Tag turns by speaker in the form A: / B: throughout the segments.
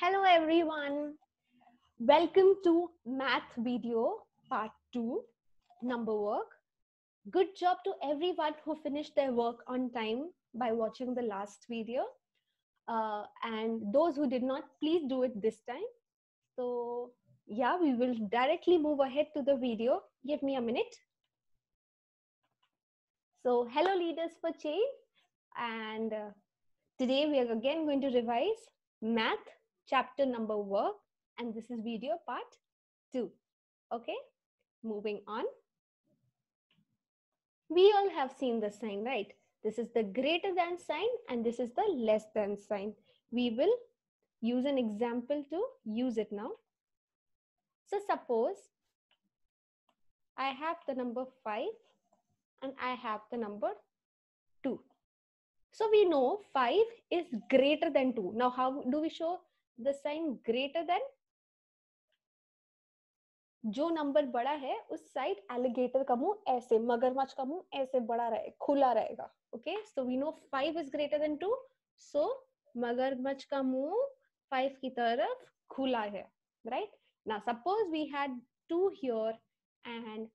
A: Hello everyone. Welcome to Math Video Part 2, Number Work. Good job to everyone who finished their work on time by watching the last video. And those who did not, please do it this time. So yeah, we will directly move ahead to the video. Give me a minute. So hello leaders for change. And today we are again going to revise Math chapter number work. And this is video part 2. Okay, moving on. We all have seen the sign, right? This is the greater than sign and this is the less than sign. We will use an example to use it now. So suppose I have the number 5 and I have the number 2. So we know 5 is greater than 2. Now how do we show the sign greater than? जो number बड़ा है उस side alligator का मुंह ऐसे, मगरमच्छ का मुंह ऐसे बड़ा रहे, खुला रहेगा. Okay, so we know 5 is greater than 2, so मगरमच्छ का मुंह 5 की तरफ खुला है, right? Now suppose we had 2 here and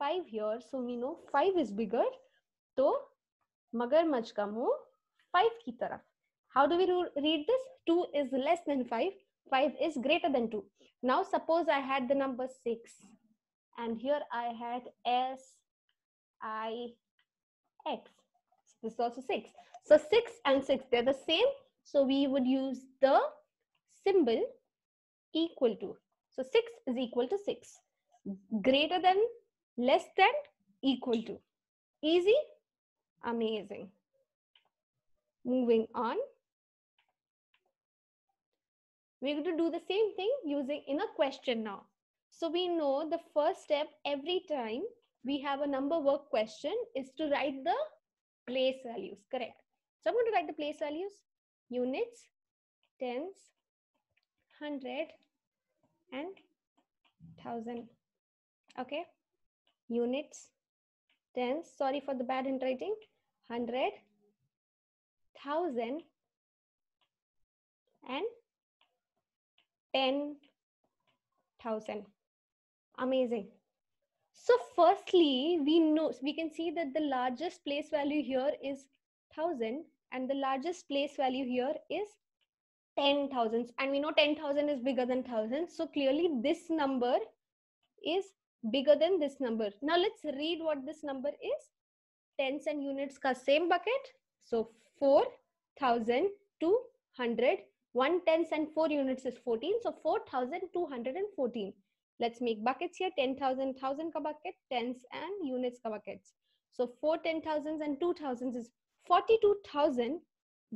A: 5 here, so we know 5 is bigger, तो मगरमच्छ का मुंह 5 की तरफ. How do we read this? 2 is less than 5, 5 is greater than 2. Now suppose I had the number 6 and here I had S, I, X. This is also 6. So 6 and 6, they're the same. So we would use the symbol equal to. So 6 is equal to 6. Greater than, less than, equal to. Easy? Amazing. Moving on. We're going to do the same thing using in a question now. So we know the first step every time we have a number work question is to write the place values, correct? So I'm going to write the place values, units, tens, 100 and 1000. Okay, units, tens, sorry for the bad handwriting, 100, 1000 and 10,000. Amazing. So firstly, we can see that the largest place value here is 1000 and the largest place value here is 10,000, and we know 10,000 is bigger than 1000. So clearly this number is bigger than this number. Now let's read what this number is. Tens and units ka same bucket. So 4,200. 1 tens and 4 units is 14. So 4,214. Let's make buckets here. 10,000, 1,000 ka bucket, tens and units ka buckets. So 4 10,000s and 2,000s is 42,000,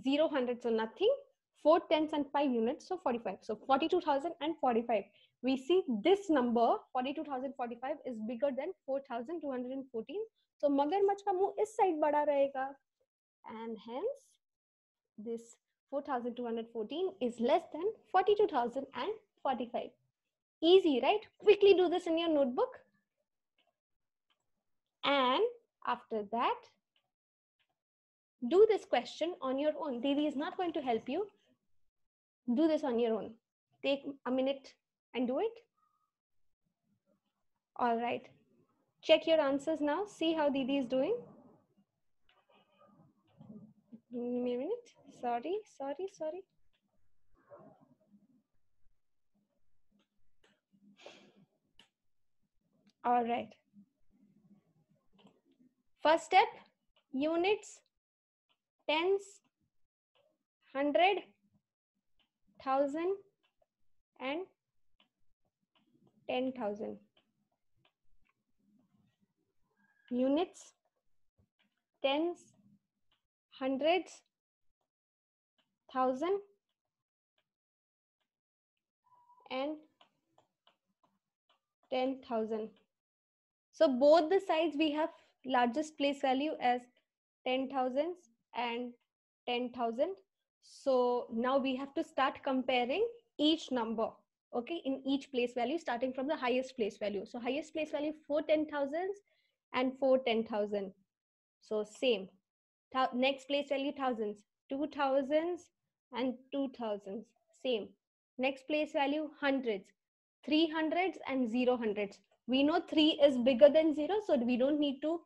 A: 0, 100, so nothing. 4 tens and 5 units, so 45. So 42,045. We see this number, 42,045, is bigger than 4,214. So मगरमच्छ का मुंह इस side बड़ा रहेगा. And hence, this 4,214 is less than 42,045. Easy, right? Quickly do this in your notebook. And after that, do this question on your own. Didi is not going to help you. Do this on your own. Take a minute and do it. All right. Check your answers now. See how Didi is doing. Give me a minute. Sorry. All right. First step, units, tens, 100, 1,000 and 10,000. Units, tens, hundreds, 1,000 and 10,000. So both the sides we have largest place value as 10,000 and 10,000. So now we have to start comparing each number, okay, in each place value starting from the highest place value. So highest place value 4 10,000s and 4 10,000. So same. Next place value thousands, 2,000s and 2,000s, same. Next place value, hundreds. 300s and 0 hundreds. We know 3 is bigger than 0, so we don't need to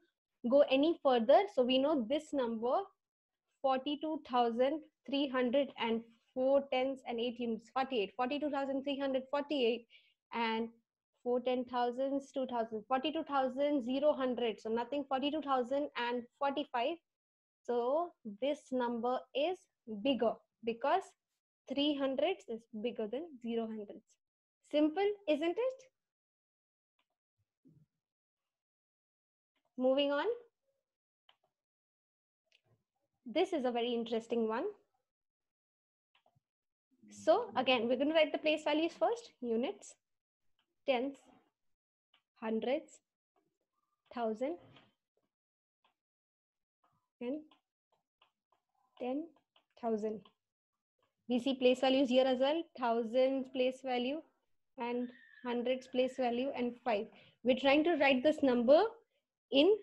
A: go any further. So we know this number, 42,304 tens and 8 units, 48. 42,348 and 4 10,000s, 2,000, 42,000, 0 hundred. So nothing, 42,045. So this number is bigger because 300s is bigger than 0 hundreds. Simple, isn't it? Moving on. This is a very interesting one. So again, we're going to write the place values first. Units, tens, hundreds, thousand, and 10,000. We see place values here as well. Thousands place value and hundreds place value and 5. We're trying to write this number in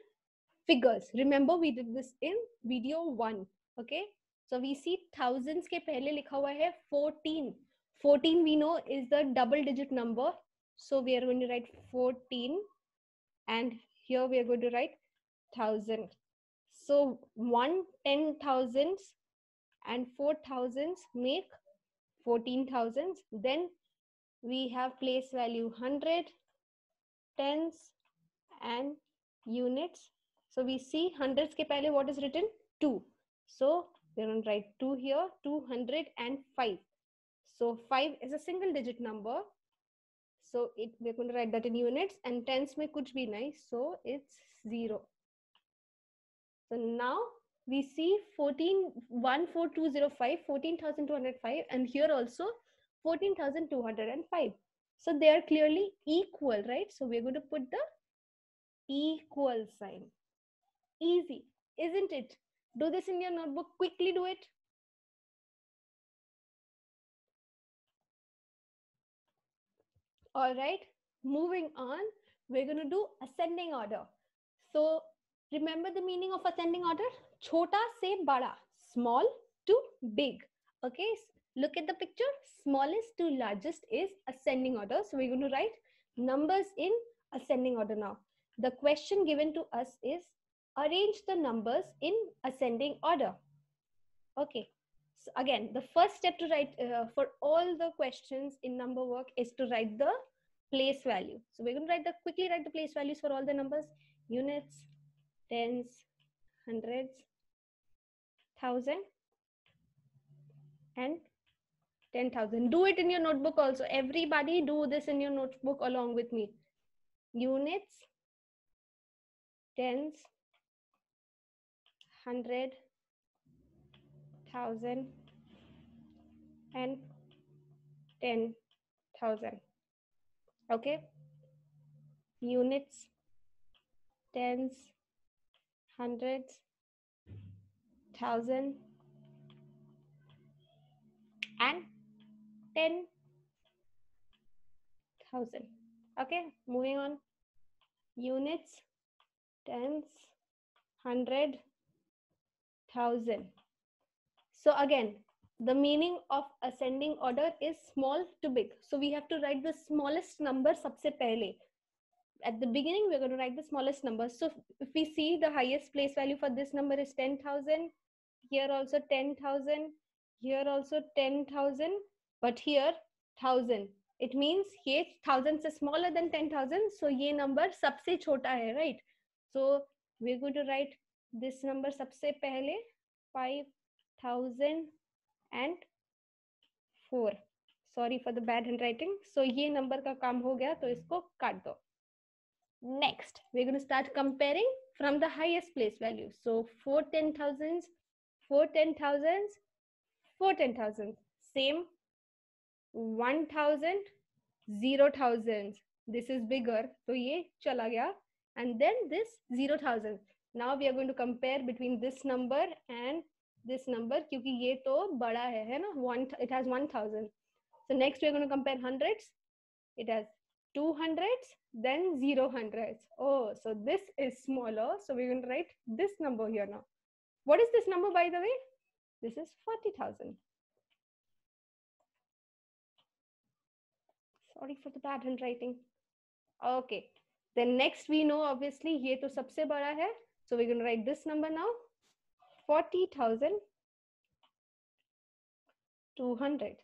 A: figures. Remember, we did this in video 1. Okay. So we see thousands के पहले लिखा हुआ है 14. 14 we know is the double digit number. So we are going to write 14. And here we are going to write 1000. So 1 10,000s and 4,000s make 14,000s. Then we have place value 100, tens, and units. So we see hundreds ke pehle what is written? 2. So we're going to write 2 here, 205. So 5 is a single digit number. So we're going to write that in units, and tens mein kuch bhi nahi. So it's 0. So now we see 14205, 14,205, and here also 14,205. So they are clearly equal, right? So we're going to put the equal sign. Easy, isn't it? Do this in your notebook. Quickly do it. All right, moving on, we're going to do ascending order. So remember the meaning of ascending order? Chota se bada, small to big. Okay, look at the picture. Smallest to largest is ascending order. So we're going to write numbers in ascending order now. The question given to us is arrange the numbers in ascending order. Okay. So again, the first step to write for all the questions in number work is to write the place value. So we're going to quickly write the place values for all the numbers. Units, tens, hundreds, thousand, and 10,000. Do it in your notebook also. Everybody do this in your notebook along with me. Units, tens, hundred, thousand, and 10,000. Okay. Units, tens, hundreds, thousand, and 10,000. Okay, moving on. Units, tens, hundred, thousand. So again, the meaning of ascending order is small to big. So we have to write the smallest number sabse pehle. At the beginning, we're going to write the smallest number. So if we see the highest place value for this number is 10,000, here also 10,000, here also 10,000, but here 1,000. It means ये 1,000 is smaller than 10,000. So ये number सबसे छोटा है, right? So we're going to write this number सबसे पहले 5,004. Sorry for the bad handwriting. So ये number का काम हो गया, तो इसको काट दो. Next, we're going to start comparing from the highest place value. So 4 10,000s, 4 10,000s, 4 10,000s. Same 1,000, 0,000. This is bigger. So ye chala gaya. And then this 0,000. Now we are going to compare between this number and this number. Kyunki ye to bada hai na? It has 1,000. So next we are going to compare hundreds. It has 200s, then 0 hundreds. Oh, so this is smaller. So we're going to write this number here now. What is this number, by the way? This is 40,000. Sorry for the bad handwriting. Okay. Then next we know obviously ये तो सबसे बड़ा है. So we're going to write this number now. 40,200.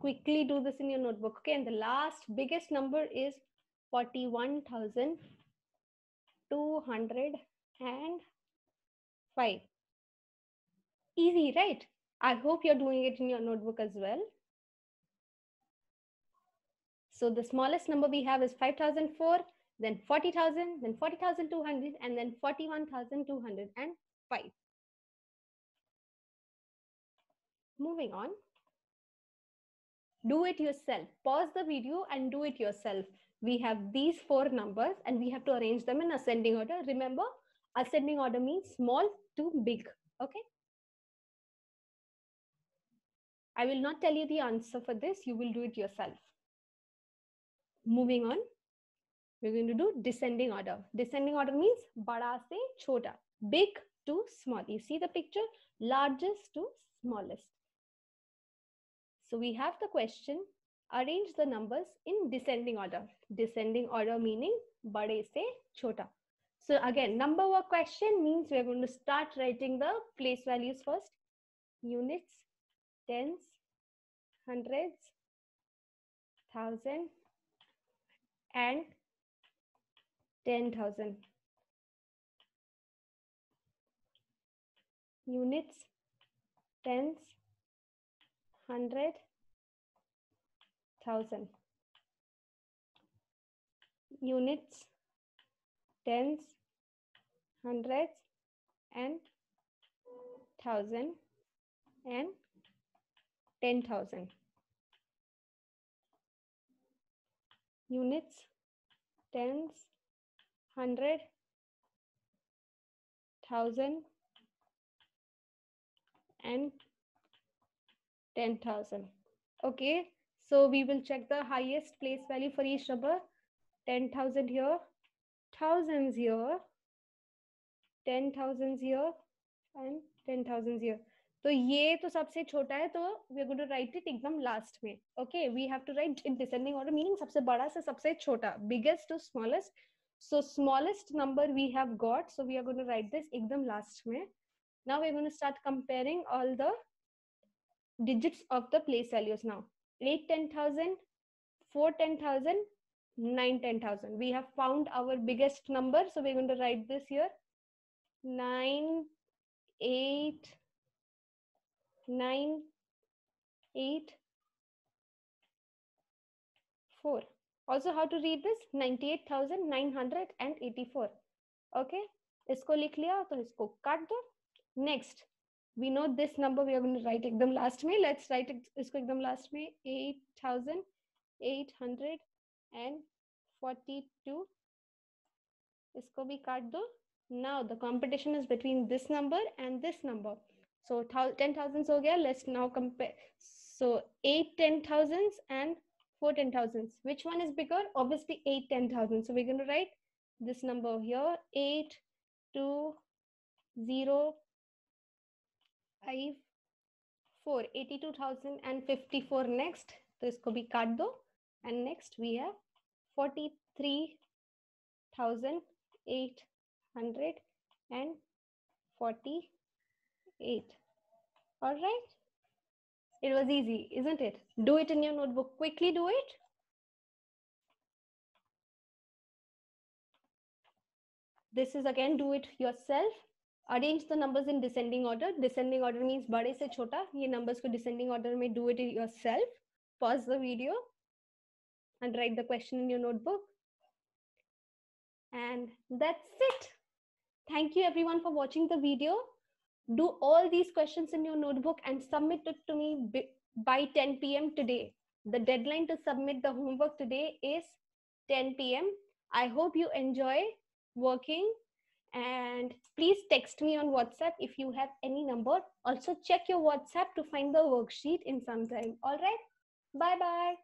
A: Quickly do this in your notebook. Okay. And the last biggest number is 41,205. Easy, right? I hope you're doing it in your notebook as well. So the smallest number we have is 5,004, then 40,000, then 40,200, and then 41,205. Moving on. Do it yourself. Pause the video and do it yourself. We have these 4 numbers and we have to arrange them in ascending order. Remember, ascending order means small to big. Okay. I will not tell you the answer for this. You will do it yourself. Moving on. We're going to do descending order. Descending order means bada se chota, big to small. You see the picture? Largest to smallest. So we have the question, arrange the numbers in descending order. Descending order meaning bade se chota. So again, number one question means we're going to start writing the place values first. Units, tens, hundreds, thousand, and 10,000. Units, tens, hundred, thousand. Units, tens, hundreds, and thousand, and 10,000. Units, tens, hundred, thousand, and 10,000. Okay, so we will check the highest place value for each number. 10,000 here, thousands here, 10,000 here, and 10,000 here. तो ये तो सबसे छोटा है, तो we are going to write it एकदम last में. Okay, we have to write in descending order, meaning सबसे बड़ा से सबसे छोटा, biggest to smallest. So smallest number we have got, so we are going to write this एकदम last में. Now we are going to start comparing all the digits of the place values now. 8 10,000, 4 10,000, 9 10,000. We have found our biggest number, so we're going to write this here. 9 8 9 8 4. Also, how to read this? 98,984. Okay, इसको लिख लिया तो इसको काट दो. Next, we know this number we are going to write एकदम last में. Let's write it इसको एकदम last में. 8,842. इसको भी काट दो. Now the competition is between this number and this number. So 10,000 हो गया. Let's now compare. So 8 10,000s and 4 10,000s. Which one is bigger? Obviously 8 10,000. So we're going to write this number here. 8 2 0 5 4. 82,054 next. तो इसको भी काट दो. And next we have 43,848. All right. It was easy, isn't it? Do it in your notebook. Quickly do it. This is again, do it yourself. Arrange the numbers in descending order. Descending order means बड़े से छोटा. ये numbers को descending order में do it yourself. Pause the video and write the question in your notebook. And that's it. Thank you everyone for watching the video. Do all these questions in your notebook and submit it to me by 10 p.m. today. The deadline to submit the homework today is 10 p.m. I hope you enjoy working, and please text me on WhatsApp if you have any number. Also check your WhatsApp to find the worksheet in some time. All right. Bye-bye.